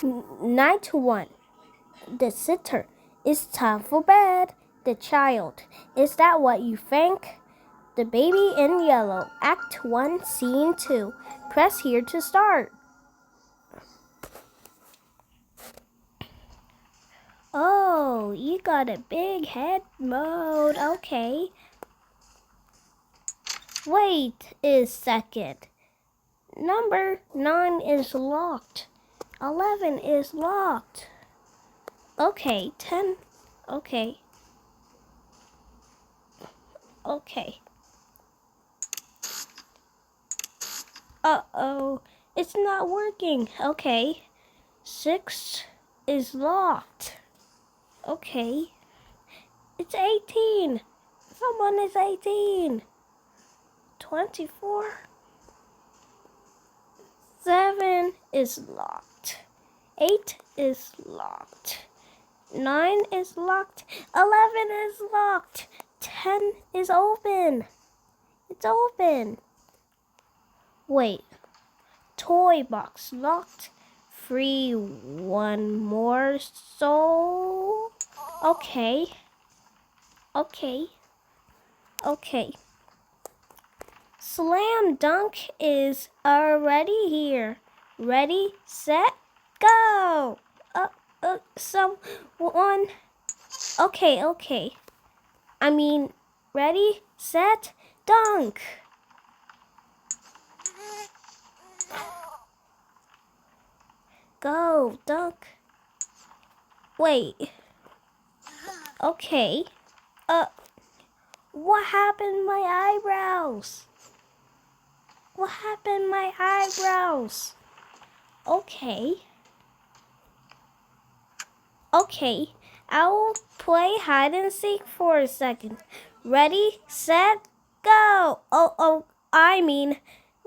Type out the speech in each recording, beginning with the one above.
Night 1. The sitter. It's time for bed. The child. Is that what you think? The baby in yellow. Act 1, Scene 2. Press here to start. Oh, you got a big head mode. Okay. Wait a second. Number 9 is locked. 11 is locked. Okay, 10. Okay. Okay. Uh-oh. It's not working. Okay. 6 is locked. Okay. It's 18. Someone is 18. 24. 7 is locked. 8 is locked. 9 is locked. 11 is locked. 10 is open. It's open. Wait. Toy box locked. Free one more soul. Okay. Okay. Okay. Slam Dunk is already here. Ready, set, go. Someone. Okay. I mean, ready, set, dunk. Go, dunk. Wait. Okay. What happened to my eyebrows? What happened to my eyebrows? Okay. Okay. I'll play hide and seek for a second. Ready, set, go. I mean,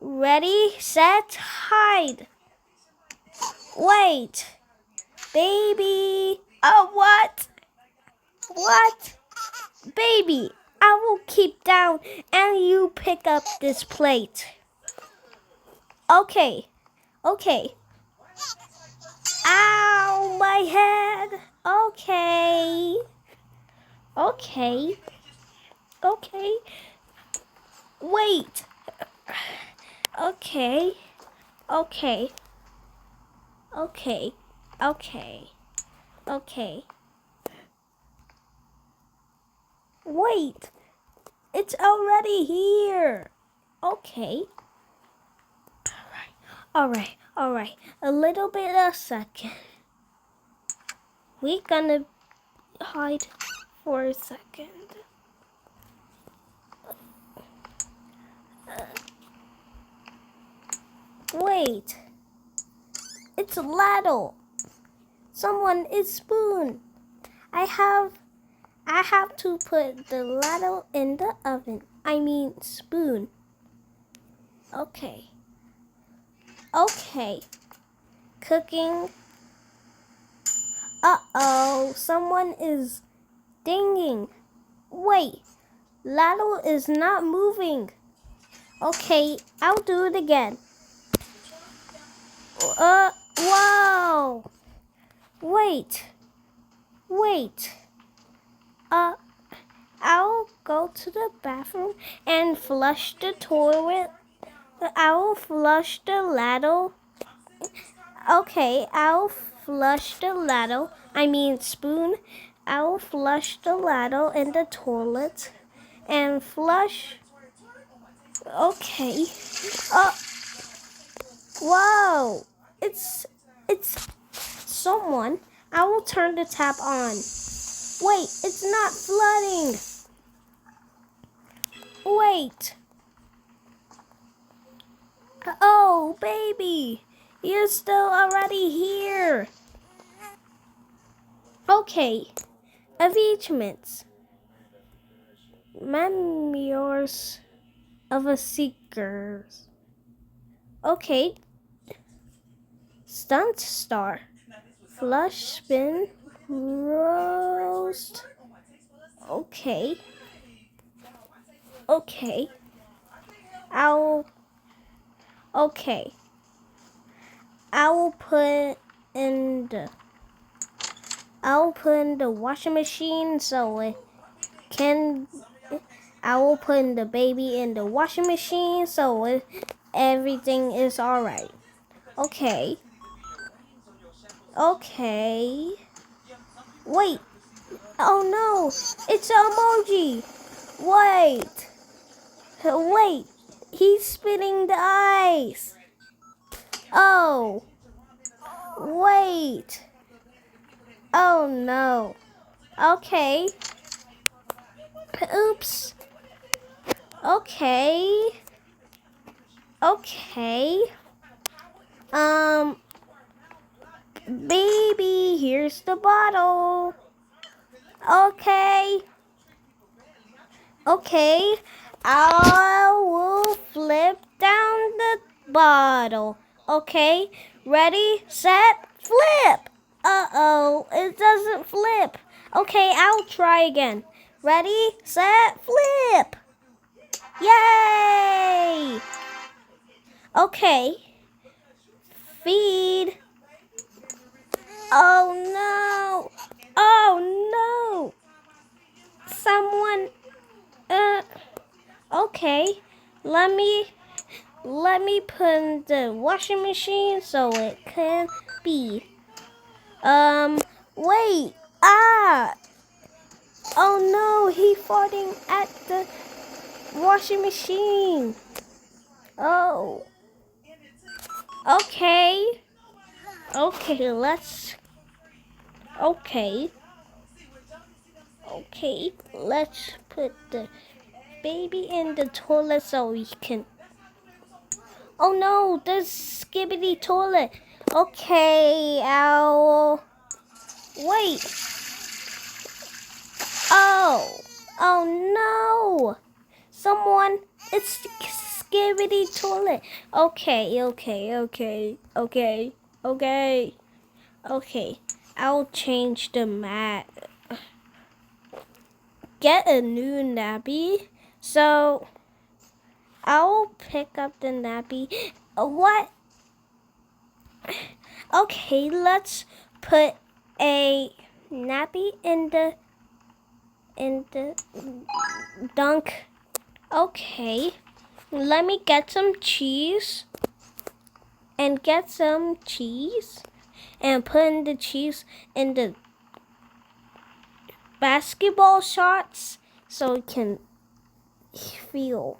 ready, set, hide. Wait. Baby. Oh, what? What? Baby, I will keep down and you pick up this plate. Okay. Ow, my head. Okay. Wait. Okay. Wait. It's already here. Okay. All right. A little bit a second. We're gonna hide for a second. Wait. It's ladle. Someone is spoon. I have to put the ladle in the oven. I mean spoon. Okay. Cooking. Uh-oh, someone is dinging. Wait, ladle is not moving. Okay, I'll do it again. Whoa. Wait. I'll go to the bathroom and flush the toilet. I will flush the ladle. Okay, I'll flush the ladle. I mean spoon. I'll flush the ladle in the toilet and flush. Okay. Whoa. It's someone. I will turn the tap on. Wait, it's not flooding. Wait. Oh, baby. You're still already here. Okay. Achievements. Memoirs of a Seeker. Okay. Stunt star. Flush spin. Roast. Okay. I will put in I'll put in the washing machine so it can. I will put in the baby in the washing machine so everything is alright. Okay. Okay. Wait. Oh no. It's an emoji. Wait. Wait. He's spitting the ice. Oh. Wait. Oh no. Okay. Oops. Okay. Okay. Baby, here's the bottle. Okay. Okay. I will flip down the bottle. Okay. Ready, set, flip. Uh-oh, it doesn't flip. Okay, I'll try again. Ready, set, flip. Yay! Okay. Feed. Oh no. Oh no. Someone okay. Let me put in the washing machine so it can be. Wait. Ah. Oh no, he farting at the washing machine. Oh. Okay. Okay, let's put the baby in the toilet so we can. Oh no, the skibbity toilet. Okay, I'll wait. Oh no. Someone, it's skibbity toilet. Okay. I'll change the mat. Get a new nappy. So I'll pick up the nappy. What? Okay, let's put a nappy in the dunk. Okay, let me get some cheese and put in the cheese in the basketball shots so it can feel.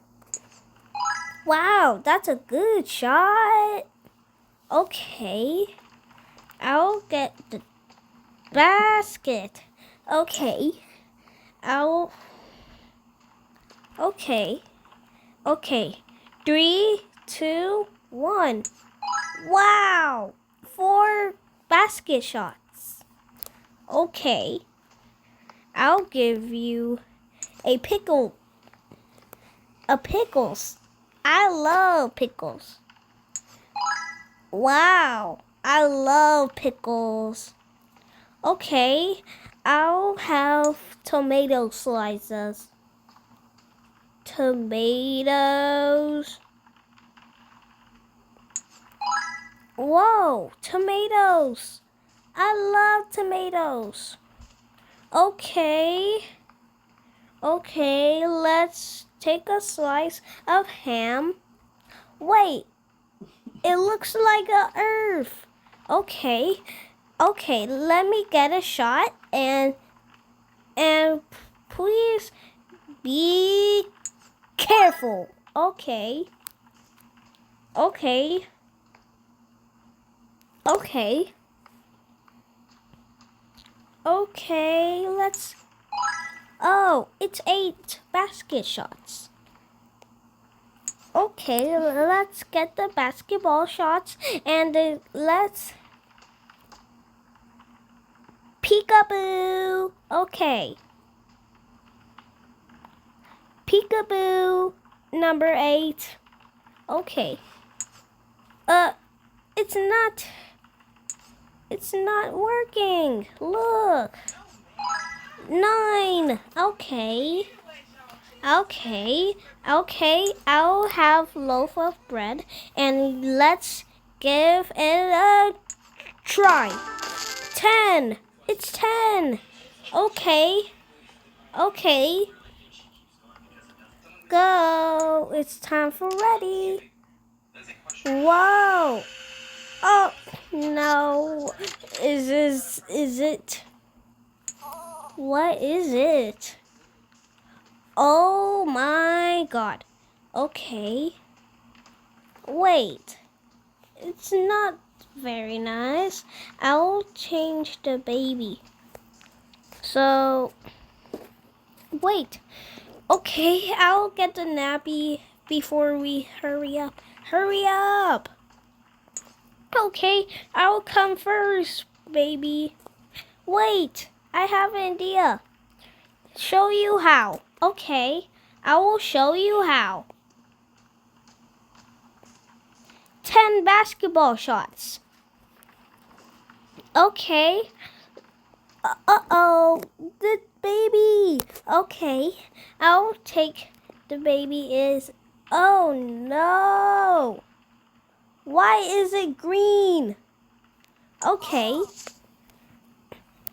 Wow, that's a good shot. Okay, I'll get the basket. Okay. 3, 2, 1. Wow! 4 basket shots. Okay. I'll give you a pickle. Pickles. I love pickles. Wow! I love pickles. Okay. I'll have tomato slices. Tomatoes. Whoa, tomatoes. I love tomatoes. Okay, let's take a slice of ham. Wait, it looks like an earth. Okay, let me get a shot and please be careful. Okay, let's. Oh, it's 8 basket shots. Okay, let's get the basketball shots and let's peekaboo. Okay. Peekaboo number 8. Okay. It's not working. Look. 9. Okay. I'll have loaf of bread and let's give it a try. 10. It's 10. Okay. Okay. Go. It's time for ready. Whoa. Oh, no. Is it? What is it? Oh my God. Okay. Wait. It's not very nice. I'll change the baby. So, wait. Okay, I'll get the nappy before we hurry up. Hurry up! Okay, I'll come first, baby. Wait, I have an idea. Show you how. Okay, I will show you how. 10 basketball shots. Okay. Uh-oh, the baby. Okay, I'll take the baby is... Oh no! Why is it green? Okay,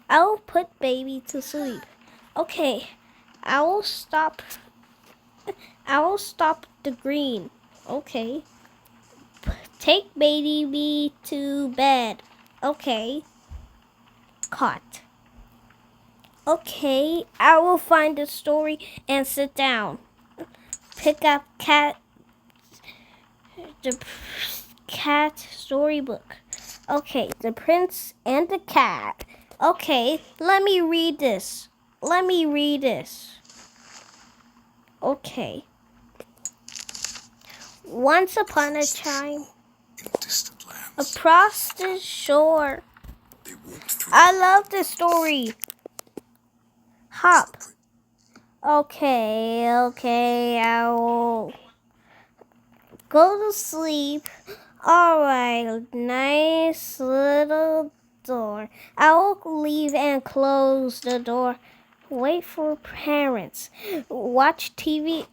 I'll put baby to sleep. Okay, I will stop the green. Okay, take baby to bed. Okay, caught. Okay, I will find the story and sit down. Pick up the cat storybook. Okay, The Prince and the Cat. Okay, let me read this. Okay. Once upon a time, across the shore. I love this story. Hop. Okay, I will go to sleep. Alright, nice little door. I will leave and close the door. Wait for parents. Watch TV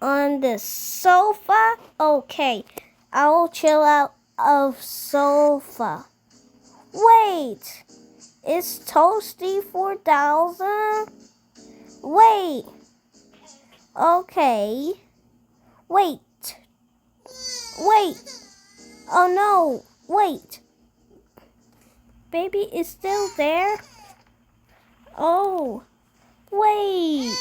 on the sofa. Okay, I will chill out of sofa. Wait, is Toasty 4000? Wait. Okay. Wait. Oh no. Wait. Baby is still there? Oh. Wait.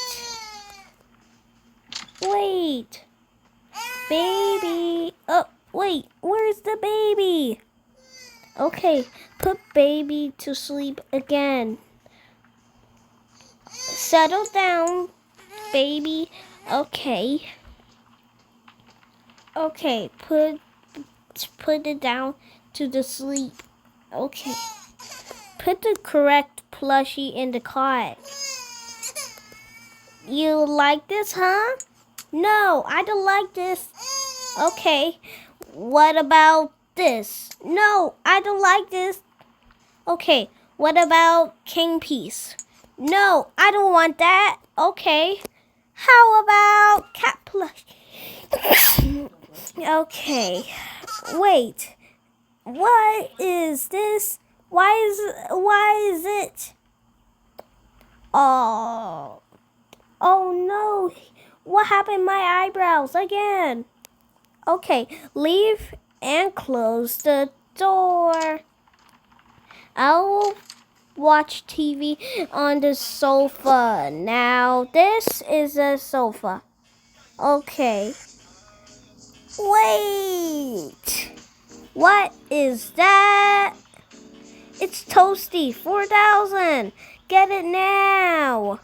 Baby. Oh, wait. Where's the baby? Okay. Put baby to sleep again. Settle down, baby. Okay. Put it down to the sleep. Okay. Put the correct plushie in the cot. You like this, huh? No, I don't like this. Okay. What about this? No, I don't like this. Okay. What about king piece? No, I don't want that. Okay. How about cat plush? Okay. Wait. What is this? Why is it? Oh no. What happened to my eyebrows again? Okay, leave and close the door. I will watch TV on the sofa. Now, this is a sofa. Okay. Wait. What is that? It's Toasty 4000. Get it now.